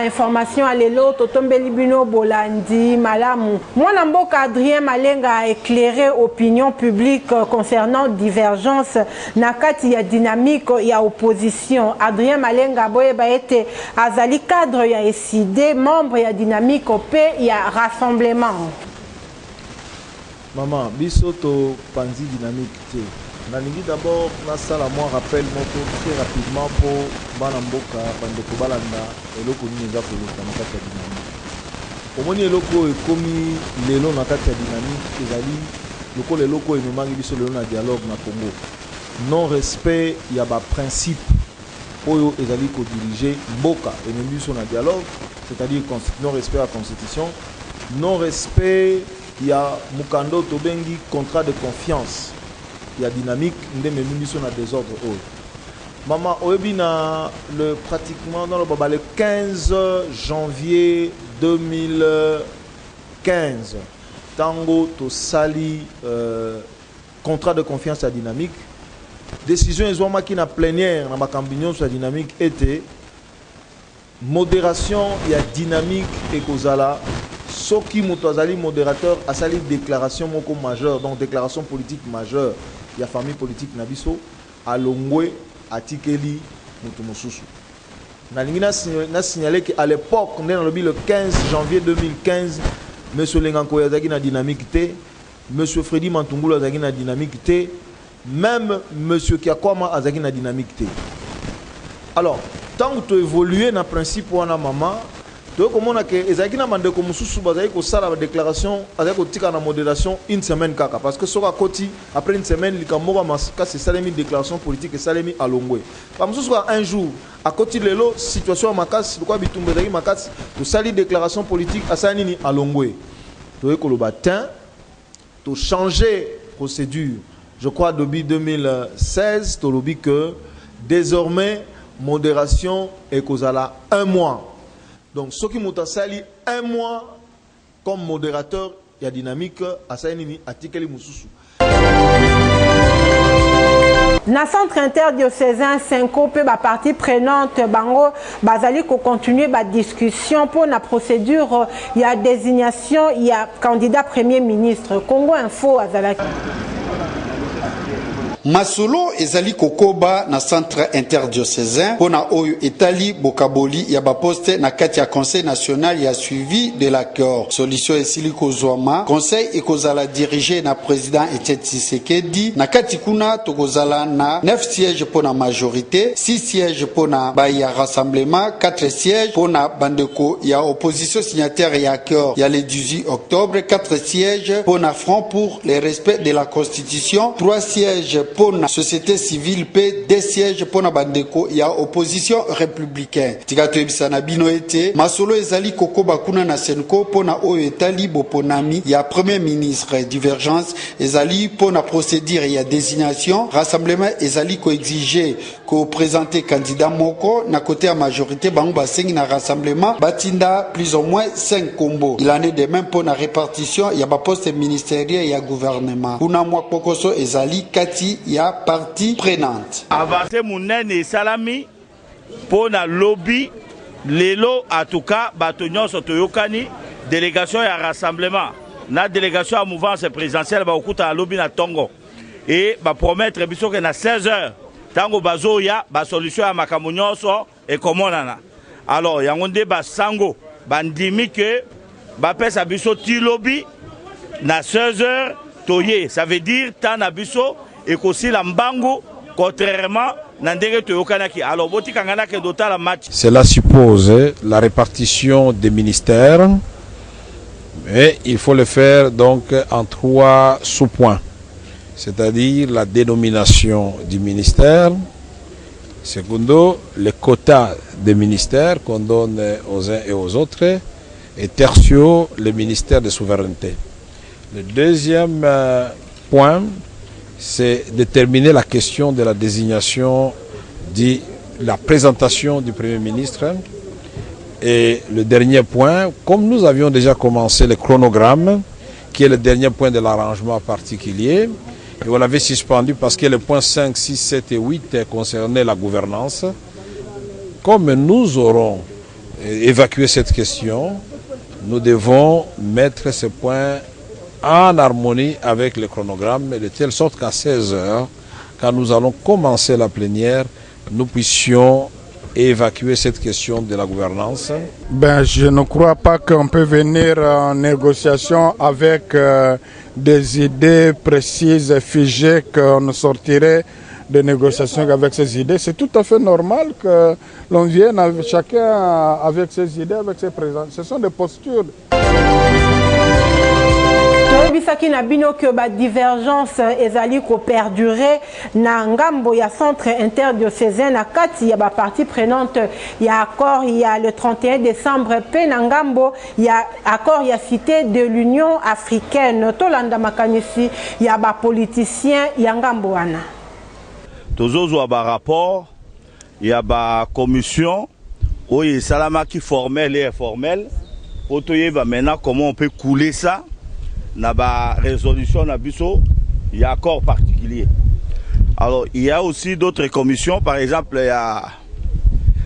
information à l'élo, Totombeli Bino Bolandi, Malamu. Moi, Namboka Adrien Malenga a éclairé l'opinion publique concernant divergence. Nakati ya dynamique, il y a opposition. Adrien Malenga Boyeba était Azali cadre, il y a SID, membre, il y a dynamique, il y a rassemblement. Maman, bisoto panzi dynamique. Nalingi d'abord na sala moi rappel moko très rapidement pour Banamboka bandeko balanda eloko nini eza koleka na kati ya dynamique. Omoni eloko ekomi lelo na kati ya dynamique ezali loko eloko ememangi biso lelo na dialogue na Congo. Non respect ya ba principe oyo ezali ko diriger mboka ememi biso na dialogue, c'est-à-dire non respect à la constitution, non respect ya mukando tobengi contrat de confiance. Il y a dynamique, nous avons des désordre. Maman, pratiquement dans le 15 janvier 2015, Tango to Sali, contrat de confiance à dynamique. Décision qui na plénière dans ma campagne sur la dynamique était modération, il y a dynamique et Kozala. Soki Moutazali modérateur a sali déclaration moko majeure, donc déclaration politique majeure. Il y a famille politique Nabiso, à Longwe, à Tikeli, Moutoumoussoussou. N'a signalé qu'à l'époque, on est dans le 15 janvier 2015, M. Lenganko Yazagi na dynamique T, M. Freddy Mantungulu Yazagi na dynamique T, même M. Kiakwama Yazagi na dynamique T. Alors, tant que tu évolues dans le principe où on a maman, donc, comme on a que Ezaki na mande comme sous bazai ko sala la déclaration avec tika na modération une semaine kaka parce que soka koti après une semaine likamora masika c'est salemi déclaration politique et salemi à Longwe. Comme sous un jour à côté lelo situation makas quoi bitumbe daki makas to sali déclaration politique à sanini à Longwe. To ko le matin to changer procédure. Je crois depuis 2016 to lobi que désormais modération et kozala un mois. Donc, ce qui m'a sali un mois comme modérateur, il y a dynamique à Saïnini, à Tikeli Moussoussou. Na centre interdiocésain 5 pe ba partie prenante bango bazali ko continuer ba discussion pour la procédure il y a désignation il y a candidat premier ministre Congo Info azalaki Masolo ezali kokoba na centre interdiocésain pona oyo etali bokaboli ya baposte na kati ya conseil national ya suivi de l'accord. Solution esili kozwama conseil ekozala dirigé na président Etienne Tshisekedi na kati kuna tokozala na 9 sièges pona majorité, 6 sièges pona baya rassemblement, 4 sièges pona bandeko ya opposition signataire ya accord ya le 18 octobre, 4 sièges pona front pour le respect de la constitution, 3 sièges pour la société civile, 2 sièges pour la bandeko ya opposition républicaine. Tikato ebisana bino ete masolo ezali koko bakuna na senko pona oyo etali boponami ya premier ministre. Divergence ezali pona procédure ya désignation, rassemblement ezali ko exiger ko présenter candidat moko na côté à majorité bango basengi na rassemblement batinda plus ou moins 5 combos. Il en est de même pona répartition ya ba poste ministériel ya gouvernement. Kuna mwa kokoso ezali kati ya partie prenante. Avancé munene salami pona lobby lelo en tout cas batonyon sotoyokani délégation ya rassemblement na délégation à mouvance présidentielle ba okuta lobby na Tongo et ba promettre biso que na 16h tango bazoya ba solution ya makambo nyonso et komonana. Alors yango nde ba sango bandimi que ba pesa biso ti lobby na 16h toye, ça veut dire tan na biso et qu'aussi la mbango contrairement n'andere to yokanaki. Alors boti kangana ke dota la match. Cela suppose la répartition des ministères, mais il faut le faire donc en 3 sous-points, c'est-à-dire la dénomination du ministère, secondo les quotas des ministères qu'on donne aux uns et aux autres, et tertio les ministères de souveraineté. Le deuxième point, c'est déterminer la question de la désignation, de la présentation du Premier ministre. Et le dernier point, comme nous avions déjà commencé le chronogramme, qui est le dernier point de l'arrangement particulier, et on l'avait suspendu parce que le point 5, 6, 7 et 8 concernait la gouvernance. Comme nous aurons évacuer cette question, nous devons mettre ce point en harmonie avec le chronogramme, de telle sorte qu'à 16 h, quand nous allons commencer la plénière, nous puissions évacuer cette question de la gouvernance. Je ne crois pas qu'on peut venir en négociation avec des idées précises, figées, qu'on sortirait de négociations avec ces idées. C'est tout à fait normal que l'on vienne avec chacun avec ses idées, avec ses présences. Ce sont des postures. Bisaki na bino que ba divergence ezali ko perdurer na ngambo ya centre interdiocésain na kati ya ba partie prenante ya accord il y a le 31 décembre pe na ngambo ya accord ya cité de l'Union africaine tolanda makanisi ya ba politicien ya ngambo wana tozozo ba rapport ya ba commission oye salama qui formel et informel otoye va maintenant comment on peut couler ça. Na ba résolution na biso, il y a accord particulier. Alors, il y a aussi d'autres commissions, par exemple, il y a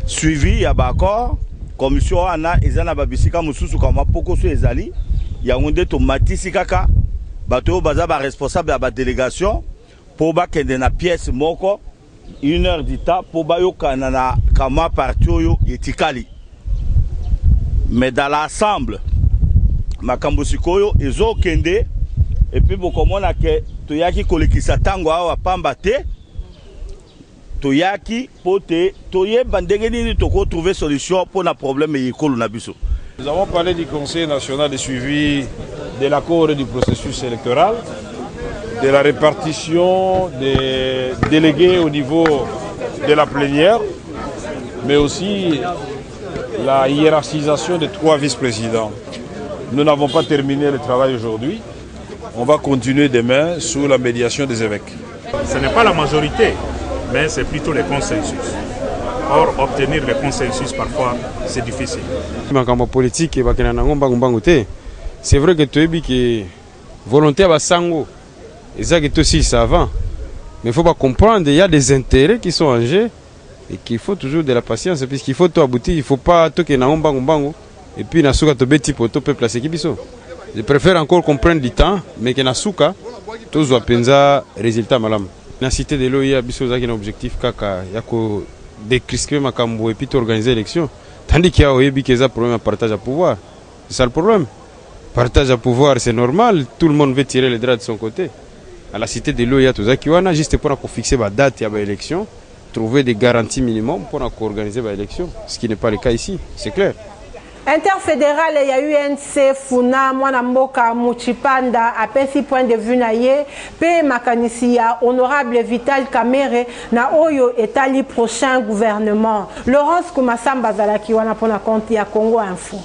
suivi, il y a accord, commission ana ezana babisika mususu kama poko so ezali, il y a onde to matisi kaka, bato baza ba responsable ya ba délégation pour ba kende na pièce moko 1 heure du temps pour ba yo kanana kama parti yo etikali. Mais dans l'ensemble makambo sikoyo ezo kende et puis bokomona ke toyaki kolekisa tango awa pamba te toyaki pote toye bandenge nini toko trouver solution pour na problème yekolo na biso. Nous avons parlé du Conseil national de suivi de l'accord et du processus électoral, de la répartition des délégués au niveau de la plénière, mais aussi la hiérarchisation des 3 vice-présidents. Nous n'avons pas terminé le travail aujourd'hui. On va continuer demain sous la médiation des évêques. Ce n'est pas la majorité, mais c'est plutôt le consensus. Or, obtenir le consensus, parfois, c'est difficile. C'est vrai que tu es que volonté à Sango, et ça que aussi ça va. Mais il faut pas comprendre, il y a des intérêts qui sont en jeu et qu'il faut toujours de la patience, puisqu'il faut tout aboutir, il ne faut pas tout que na et puis nasuka to beti poto peuple placer kibiso. Je préfère encore qu'on prenne du temps mais que nasuka to zo penza résultat malam. Na cité de l'OIA biso za un objectif kaka yako décrisper makambo et puis organiser l'élection. Tandis qu'il y a oyebi keza problème à partage à pouvoir. C'est ça le problème. Partage à pouvoir c'est normal, tout le monde veut tirer les draps de son côté. À la cité de l'OIA to za kiwana juste pour fixer la date ya ba élection, trouver des garanties minimum pour organiser la élection, ce qui n'est pas le cas ici, c'est clair. Interfédéral ya UNC Funa mwana mboka Muchipanda apesi point de vue na ye pe makanisi ya honorable Vital Kamerhe na oyo etali prochain gouvernement. Laurence Kumasamba zalaki wana pona compte ya Congo Info.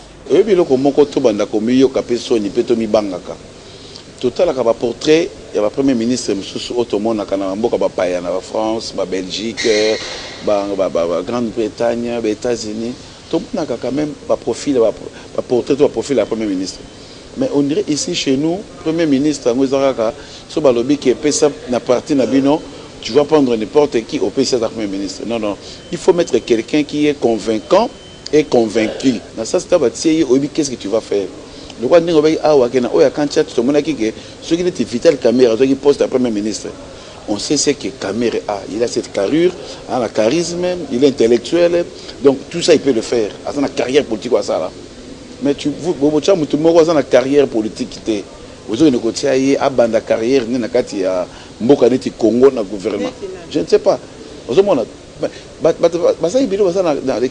Biloko moko to banda komiyo kapeso ni peto mi bangaka. Total ka ba portrait ya ba premier ministre mususu otomona kana mboka ba paya na France, ba Belgique, ba Grande-Bretagne, ba États-Unis. Tout le monde a quand même un profil, un portrait de profil à Premier ministre. Mais on dirait ici chez nous, Premier ministre, sur le lobby qui est PSA, na partie Nabino, tu vas prendre n'importe qui au PSA de Premier ministre. Non, non. Il faut mettre quelqu'un qui est convaincant et convaincu. Dans ça, qu'est-ce que tu vas faire? Le roi Ningobaï Awakena, Oyakancha, tout le monde a dit que ceux qui étaient Vital Kamerhe, ceux qui postent à Premier ministre. On sait ce que Kamerhe a. Il a cette carrure, il a le charisme, il est intellectuel. Donc tout ça, il peut le faire. Il a une carrière politique. Mais tu vois, tu as une carrière politique. Vous avez une carrière politique Congo dans le gouvernement. Je ne sais pas.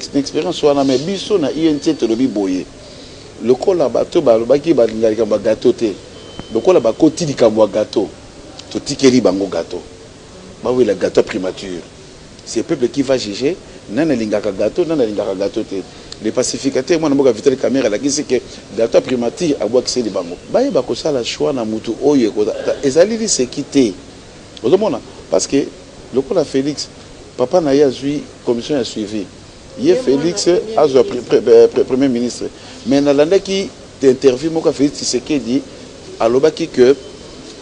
L'expérience, mais biso na INT telobi boye. Le col là bateau balobaki balingaka gâteau te. Le col là ba koti di kamwa gâteau. Totikeli bango gâteau. Ba oui le gâteau primature. C'est le peuple qui va juger nana lingaka gâteau nana lingaka gâteau te. Les pacificateurs moi na mboka Vital Kamerhe la kisi que gâteau primature abwa kiseli bango. Ba yeba ko sala choix na mutu oyo ko ezali li sécurité. Ozomona parce que le col là Félix papa na ya zui commission a suivi. Hier Félix a premier ministre. Mais dans l'année qui interview moi Félix Tshisekedi alobaki que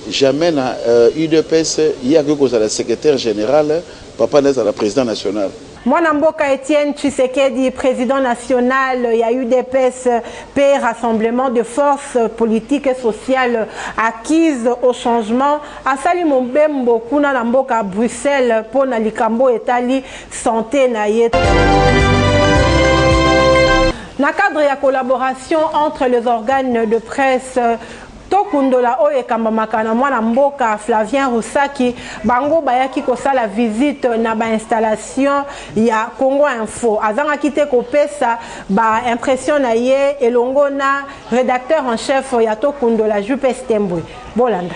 jamais na UDPS il y a que cause à la secrétaire générale papa n'est à la président national. Mwana mboka Etienne Tshisekedi, président national, il y a eu des PSP, rassemblement de forces politiques et sociales acquises au changement. Asali Mombembo kuna na mboka à Bruxelles pour na likambo etali santé na yetu. Na cadre ya collaboration entre les organes de presse Tokundola oye kambamaka na mwana mboka Flavien Roussaki bango bayaki kosala visite na ba installation ya Congo Info azanga kite kopesa ba impression na ye elongo na rédacteur en chef ya Tokundola Jupe Stembwe Bolanda.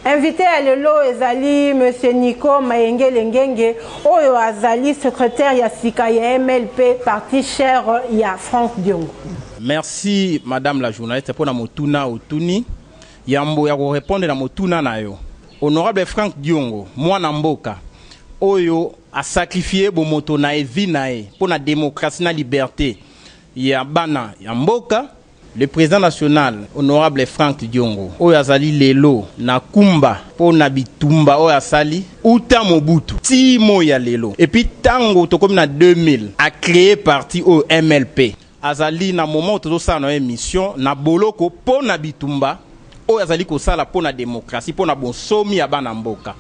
Invité à Lelo ezali monsieur Nico Mayenge Lengenge oyo azali secrétaire ya Sika ya MLP parti cher ya Franck Diongo. Merci madame la journaliste pour la motuna otuni yambo ya répondre na motuna na yo. Honorable Franck Diongo, mwana mboka oyo a sacrifié bo moto na vie nae pour la démocratie na liberté ya bana ya mboka. Le président national honorable Franck Diongo oyo azali lelo na kumba pour na bitumba oyo asali uta mobutu ti mo ya lelo et puis tango to comme na 2000 a créé parti au MLP azali na moment to ça na émission na boloko po na bitumba oyo azali ko sala po na démocratie po na bonsomi ya bana mboka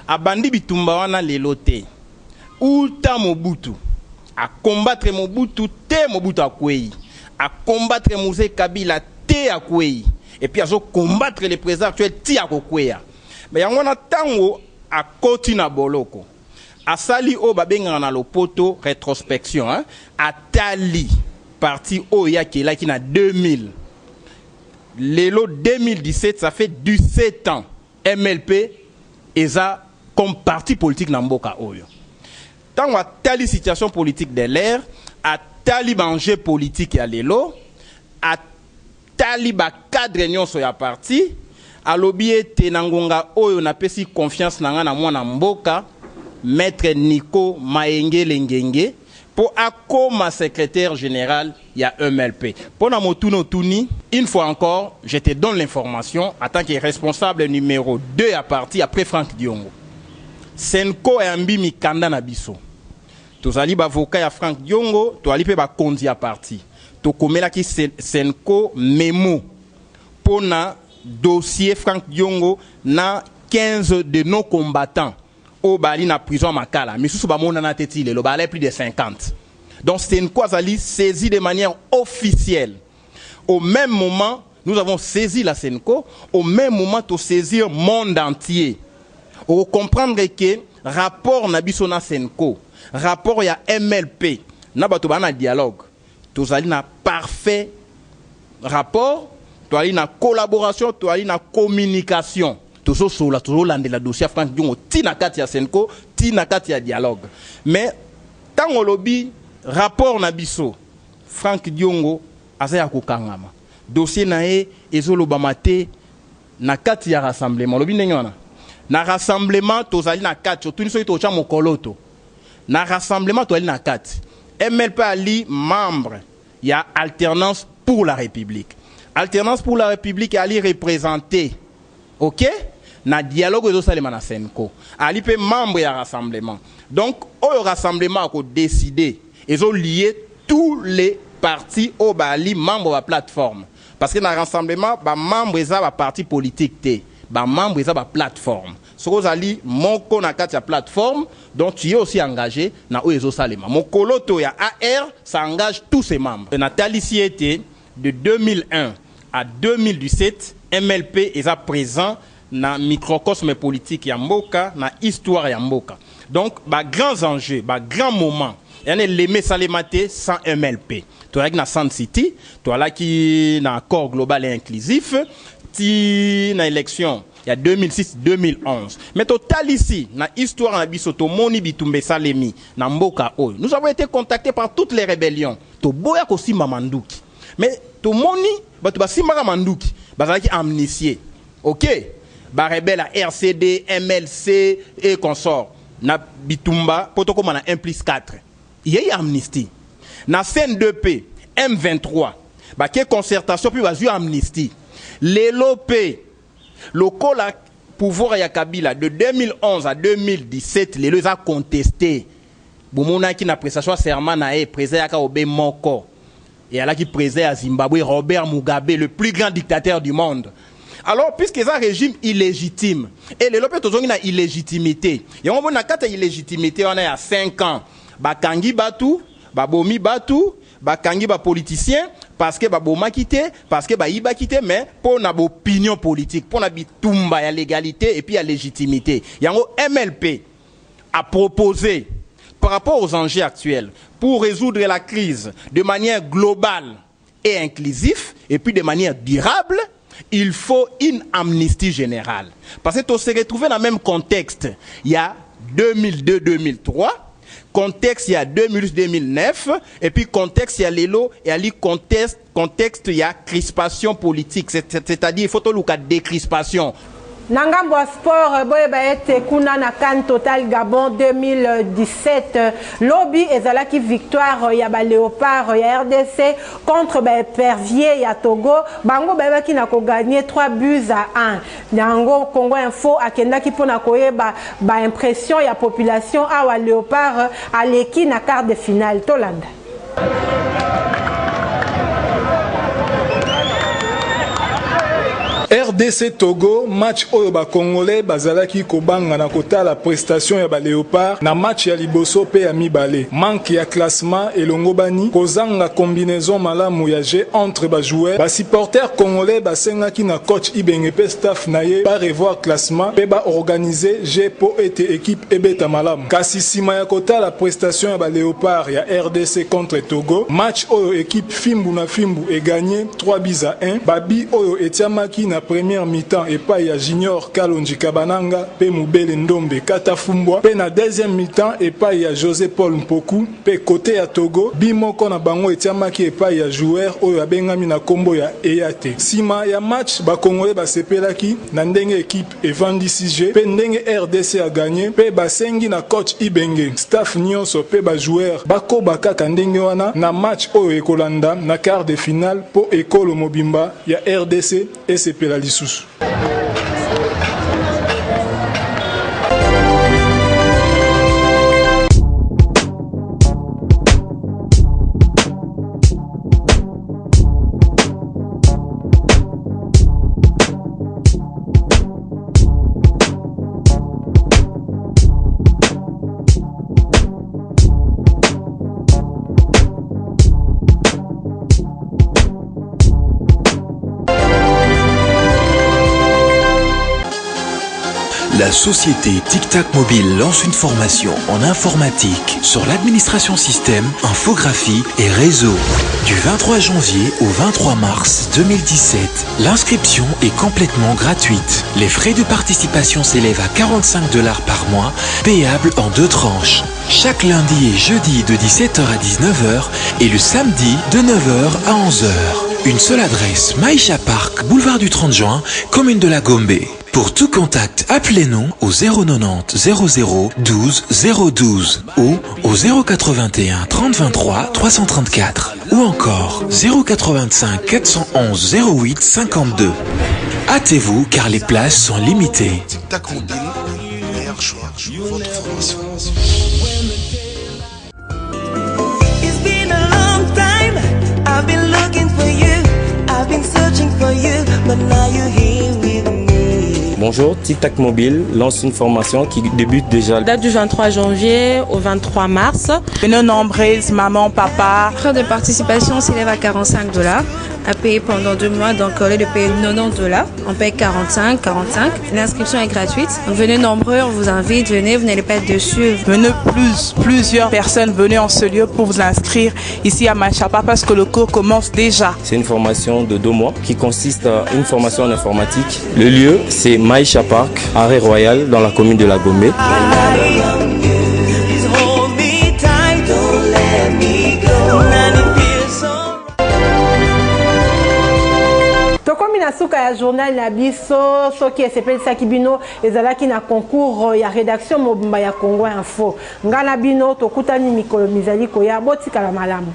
abandi bitumba wana lelo te uta mobutu a combattre mobutu te mobutu akwei à combattre Mosé Kabila te à Kwei et puis à combattre les présidents actuels ti à Kwea mais y a un tango à Kotina Boloko à sali o babenga na lopoto rétrospection hein à Tali parti o ya qui là qui na 2000 lelo 2017 ça fait 17 ans MLP eza comme parti politique na mboka oyo tango à Tali situation politique de l'air à Taliban politique ya lelo a taliba cadre nyonso ya parti a lobby tenangonga oyo na pesi confiance nanga na mwana mboka maître Nico Mayenge Lengenge pour akoma secrétaire général ya MLP pour na motuno tuni une fois encore je te donne l'information en tant que responsable numéro 2 à parti après Franck Diongo Senko et ambi mikanda na biso tozali bavoka ya Franck Diongo toali pe ba kondi ya parti to komela ki Senko memo pona dossier Franck Diongo na 15 de nos combattants au bali na prison Makala mais sous ba mona na teti le balai plus de 50 donc Senko azali saisi de manière officielle au même moment nous avons saisi la Senko au même moment to saisir monde entier pour comprendre que rapport na biso na Senko rapport ya MLP na bato bana dialogue tozali na parfait rapport toali na collaboration toali na communication tozo sola tozo landela dossier Franck Diongo tina kati ya Senko tina kati ya dialogue mais tango lobi rapport na biso Franck Diongo azaya kokangama dossier na e ezoloba mate na kati ya rassemblement lobi ndenge wana na rassemblement tozali na kati tuni so ito cha mokoloto na rassemblement to ali na 4 MLP ali membre ya alternance pour la République ali représenté OK na dialogue de salema na Senko ali pe membre ya rassemblement donc au rassemblement ko décider ils ont lié tous les partis au bali membre de la plateforme parce que dans rassemblement ba membre za ba parti politique te ba membre za ba plateforme Sozali moko na kati ya plateforme donc tu es aussi engagé na Oezo Salema. Mon koloto ya AR ça engage tous ses membres. Nathalie Siete de 2001 à 2017 MLP est présent na microcosme politique ya mboka na histoire ya mboka. Donc ba grands enjeux, ba grands moments. Il y a les Salemate sans MLP. Tu as na Sand City, tu as là qui na accord global et inclusif, ti na élection il y a 2006-2011. Mais total ici, dans l'histoire na bisoto moni bitumbe salemi na mboka oyo. Nous avons été contactés par toutes les rébellions. To boya ko simba manduki. Mais to moni batu ba simba manduki, bazaki amnistié. OK? Ba rebelle à RCD, MLC et consorts. Na bitumba potoko mana 1+4. Il y a amnistie. Na CN2P, M23, ba ke concertation puis ba amnistie. L'ELOP le col pouvoir ya Kabila de 2011 à 2017 les a contesté bomona qui na prestation serment na président yaka obe moko et ala qui président à Zimbabwe Robert Mugabe le plus grand dictateur du monde. Alors puisque c'est un régime illégitime et les lopé tozongi na illégitimité et on na kata illégitimité on a à 5 ans bakangi batu babomi batu bakangi ba politicien parce que baboma quitté parce que iba quitté mais pour na opinion politique pour na bitumba ya légalité et puis ya légitimité yango MLP a proposé par rapport aux enjeux actuels pour résoudre la crise de manière globale et inclusive et puis de manière durable, il faut une amnistie générale parce que on se retrouve dans le même contexte il y a 2002-2003 contexte il y a 2008-2009 et puis contexte il y a l'élo et à contexte il y a crispation politique c'est-à-dire il faut tout le cas de décrispation. Nangambo sport boyeba ete kuna na CAN Total Gabon 2017 lobby ezalaki victoire ya ba Léopard ya RDC contre ba Pervier ya Togo bango bayebaki na ko gagner 3-1 nango Congo Info akendaki pona koyeba ba impression ya population awa Léopard aleki na quart de finale tolanda. RDC Togo, match oyo ba Congolais bazalaki kobanga na kota la prestation ya ba Léopard na match ya liboso pe ya mibale. Manque ya classement elongo bani kozanga combinaison malamu ya jeu entre ba joueurs. Ba supporters congolais basengaki na coach Ibenge pe staff na ye ba revoir classement pe ba organiser jeu po ete équipe ebeta malamu. Kasi sima ya kota la prestation ya ba Léopard ya RDC contre Togo, match oyo équipe Fimbu na Fimbu e gagné 3-1. Babi oyo etiamaki na première mi-temps et pas ya Junior Kalonji Kabananga pe Mubele Ndombe Katafumbwa pe na deuxième mi-temps et pas ya José Paul Mpoku pe côté ya Togo bimoko na bango etiamaki et pas ya joueur oyo abengami na kombo ya Eyate. Sima ya match ba Congolais basepelaki na ndenge équipe evandi 6G pe ndenge RDC a gagné pe basengi na coach Ibenge staff nyonso pe ba joueur bakoba kaka ndenge wana na match oyo ekolanda na quart de finale po ekolo mobimba ya RDC et sepela lisusu. La société Tic Tac Mobile lance une formation en informatique sur l'administration système, infographie et réseau. Du 23 janvier au 23 mars 2017, l'inscription est complètement gratuite. Les frais de participation s'élèvent à $45 par mois, payables en 2 tranches. Chaque lundi et jeudi de 17h à 19h et le samedi de 9h à 11h. Une seule adresse, Maïcha Park, boulevard du 30 juin, commune de la Gombe. Pour tout contact, appelez-nous au 090 00 12 012 ou au 081 30 23 334 ou encore 085 411 08 52. Hâtez-vous car les places sont limitées. Tic-tac mobile, meilleur choix, votre formation. It's been a long time, I've been looking for you, I've been searching for you, but now you're here with me. Bonjour, Tic Tac Mobile lance une formation qui débute déjà. Date du 23 janvier au 23 mars. Venez nombreuses, maman, papa. Frais de participation s'élève à $45 à payer pendant 2 mois. Donc au lieu de payer $90, on paye 45. L'inscription est gratuite. Donc, venez nombreux, on vous invite, venez, vous n'allez pas être déçus. Venez plusieurs personnes, venez en ce lieu pour vous inscrire ici à Machapa parce que le cours commence déjà. C'est une formation de 2 mois qui consiste à une formation en informatique. Le lieu, c'est Maïcha Park, arrêt royal dans la commune de la Gombe. Suka ya journal na biso soki esepelisaki bino ezalaki na concours ya rédaction mobimba ya Congo Info ngana bino tokutani mikolo mizali koya botika la malamu.